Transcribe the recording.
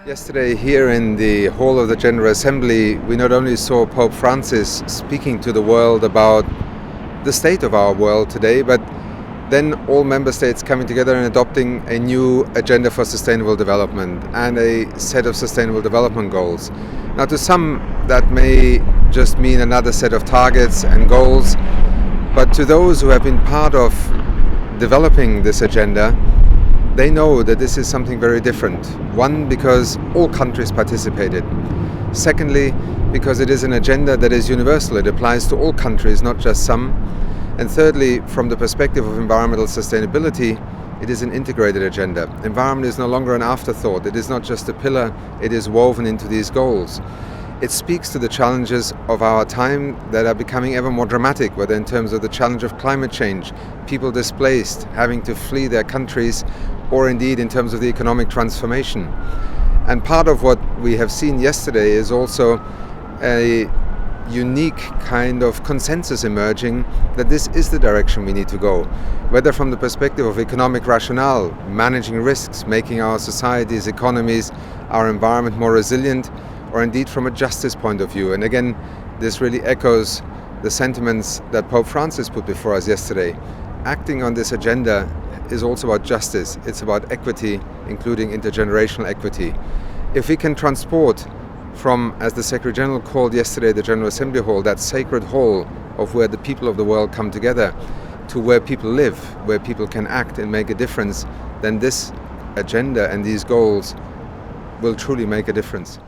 Yesterday, here in the hall of the General Assembly, we not only saw Pope Francis speaking to the world about the state of our world today, but then all member states coming together and adopting a new agenda for sustainable development and a set of sustainable development goals. Now, to some, that may just mean another set of targets and goals, but to those who have been part of developing this agenda, they know that this is something very different. One, because all countries participated. Secondly, because it is an agenda that is universal. It applies to all countries, not just some. And thirdly, from the perspective of environmental sustainability, it is an integrated agenda. Environment is no longer an afterthought. It is not just a pillar, it is woven into these goals. It speaks to the challenges of our time that are becoming ever more dramatic, whether in terms of the challenge of climate change, people displaced, having to flee their countries, or indeed in terms of the economic transformation. And part of what we have seen yesterday is also a unique kind of consensus emerging that this is the direction we need to go, whether from the perspective of economic rationale, managing risks, making our societies, economies, our environment more resilient, or indeed from a justice point of view. And again, this really echoes the sentiments that Pope Francis put before us yesterday. Acting on this agenda is also about justice. It's about equity, including intergenerational equity. If we can transport from, as the Secretary General called yesterday, the General Assembly Hall, that sacred hall of where the people of the world come together, to where people live, where people can act and make a difference, then this agenda and these goals will truly make a difference.